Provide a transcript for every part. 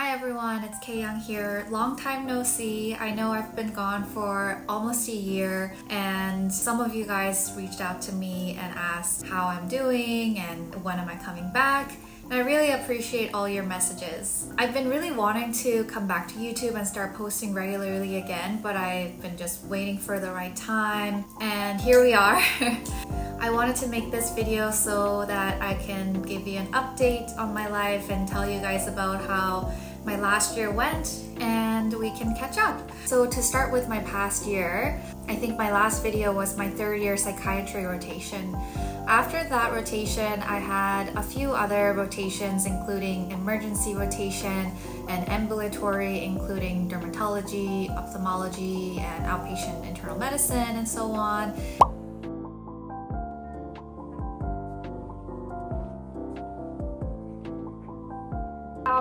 Hi everyone, it's Kay Young here. Long time no see. I know I've been gone for almost a year and some of you guys reached out to me and asked how I'm doing and when am I coming back. And I really appreciate all your messages. I've been really wanting to come back to YouTube and start posting regularly again, but I've been just waiting for the right time, and here we are. I wanted to make this video so that I can give you an update on my life and tell you guys about how my last year went and we can catch up. So to start with my past year, I think my last video was my third year psychiatry rotation. After that rotation, I had a few other rotations, including emergency rotation and ambulatory, including dermatology, ophthalmology, and outpatient internal medicine, and so on.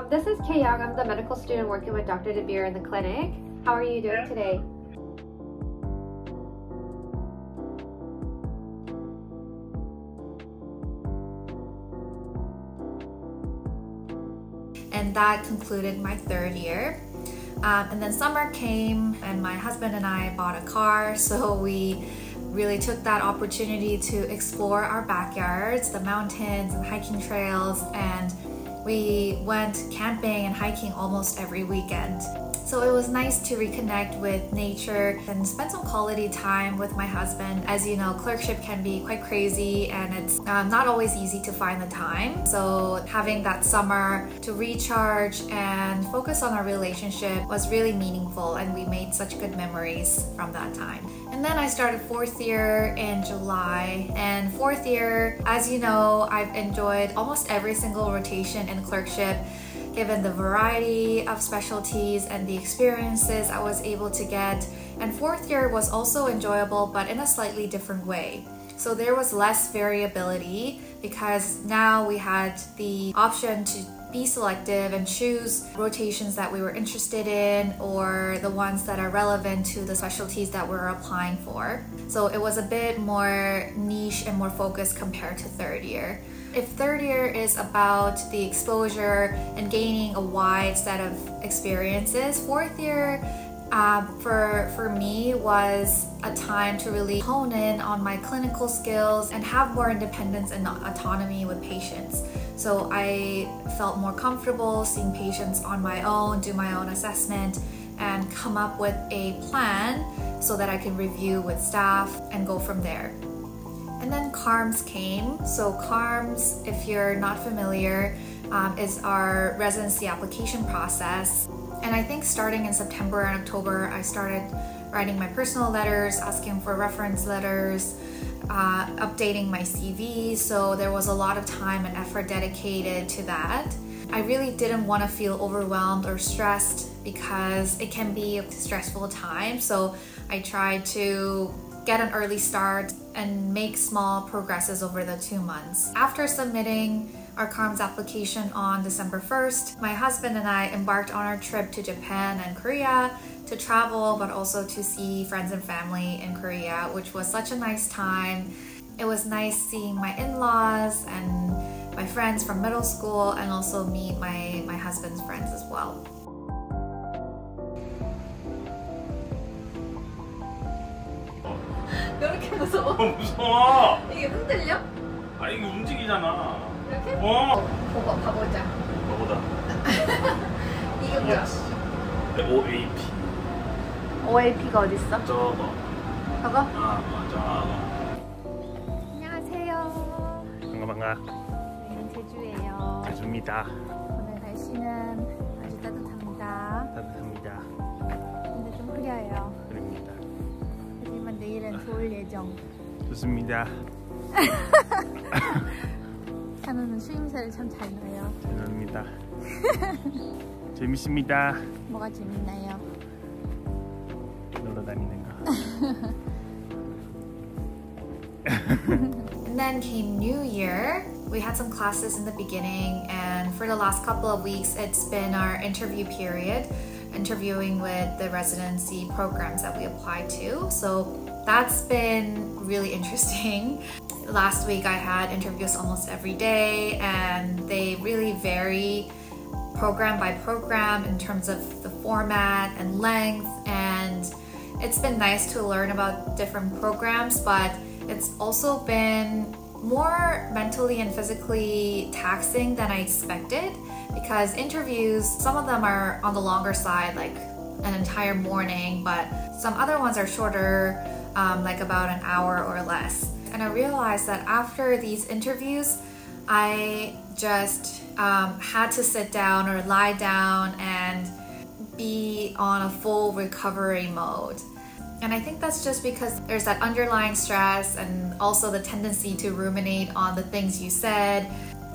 This is Kay Young. I'm the medical student working with Dr. DeBeer in the clinic. How are you doing today? And that concluded my third year. And then summer came and my husband and I bought a car, so we really took that opportunity to explore our backyards, the mountains and hiking trails, and we went camping and hiking almost every weekend. So it was nice to reconnect with nature and spend some quality time with my husband. As you know, clerkship can be quite crazy and it's not always easy to find the time. So having that summer to recharge and focus on our relationship was really meaningful, and we made such good memories from that time. And then I started fourth year in July, and fourth year, as you know, I've enjoyed almost every single rotation in clerkship, given the variety of specialties and the experiences I was able to get. And fourth year was also enjoyable, but in a slightly different way. So there was less variability because now we had the option to be selective and choose rotations that we were interested in, or the ones that are relevant to the specialties that we're applying for. So it was a bit more niche and more focused compared to third year. If third year is about the exposure and gaining a wide set of experiences, fourth year for me was a time to really hone in on my clinical skills and have more independence and autonomy with patients. So I felt more comfortable seeing patients on my own, do my own assessment, and come up with a plan so that I can review with staff and go from there. And then CARMS came. So CARMS, if you're not familiar, is our residency application process. And I think starting in September and October, I started writing my personal letters, asking for reference letters, updating my CV. So there was a lot of time and effort dedicated to that. I really didn't want to feel overwhelmed or stressed because it can be a stressful time. So I tried to get an early start and make small progresses over the 2 months. After submitting our CARMS application on December 1st, my husband and I embarked on our trip to Japan and Korea to travel, but also to see friends and family in Korea, which was such a nice time. It was nice seeing my in-laws and my friends from middle school, and also meet my husband's friends as well. 왜 이렇게 무서워? 무서워. 이게 흔들려? 아 이게 움직이잖아. 이렇게? 가보자. 너보다. 이게 뭐야? OAP. OAP가 어딨어? 저거. 저거? 아 저거. 안녕하세요. 반가. 저희는 제주예요. 제주입니다. 오늘 날씨는 아주 따뜻합니다. 따뜻합니다. 근데 좀 흐려요. 그립니다. 하지만 내일은 좋을 예정. 좋습니다. 찬우는 추임새를 참 잘 넣어요. 잘 놉니다. 재밌습니다. 뭐가 재밌나요? 놀러 다니는 거. And then came New Year. We had some classes in the beginning, and for the last couple of weeks, it's been our interview period, interviewing with the residency programs that we applied to. So that's been really interesting. Last week I had interviews almost every day, and they really vary program by program in terms of the format and length, and it's been nice to learn about different programs, but it's also been more mentally and physically taxing than I expected, because interviews, some of them are on the longer side, like an entire morning, but some other ones are shorter, like about an hour or less. And I realized that after these interviews, I just had to sit down or lie down and be on a full recovery mode. And I think that's just because there's that underlying stress and also the tendency to ruminate on the things you said,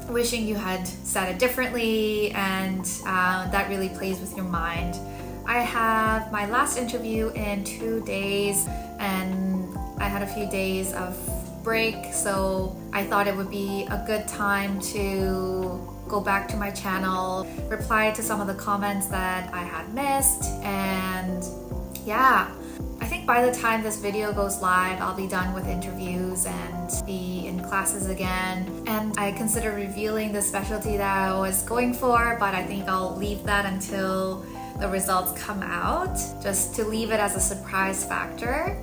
wishing you had said it differently, and that really plays with your mind. I have my last interview in 2 days, and I had a few days of break, so I thought it would be a good time to go back to my channel, reply to some of the comments that I had missed, and yeah. I think by the time this video goes live, I'll be done with interviews and be in classes again. And I consider revealing the specialty that I was going for, but I think I'll leave that until the results come out, just to leave it as a surprise factor.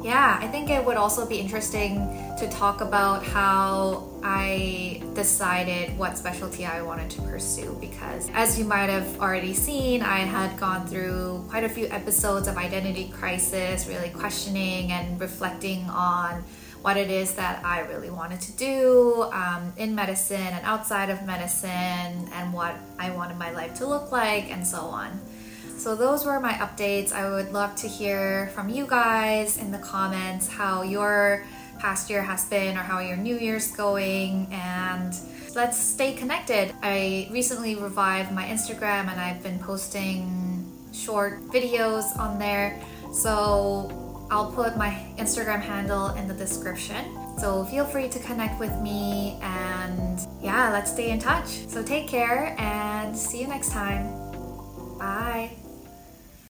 Yeah, I think it would also be interesting to talk about how I decided what specialty I wanted to pursue, because as you might have already seen, I had gone through quite a few episodes of identity crisis, really questioning and reflecting on what it is that I really wanted to do in medicine and outside of medicine, and what I wanted my life to look like, and so on. So those were my updates. I would love to hear from you guys in the comments how your past year has been, or how your new year's going, and let's stay connected. I recently revived my Instagram and I've been posting short videos on there, so I'll put my Instagram handle in the description. So feel free to connect with me, and yeah, let's stay in touch. So take care and see you next time. Bye.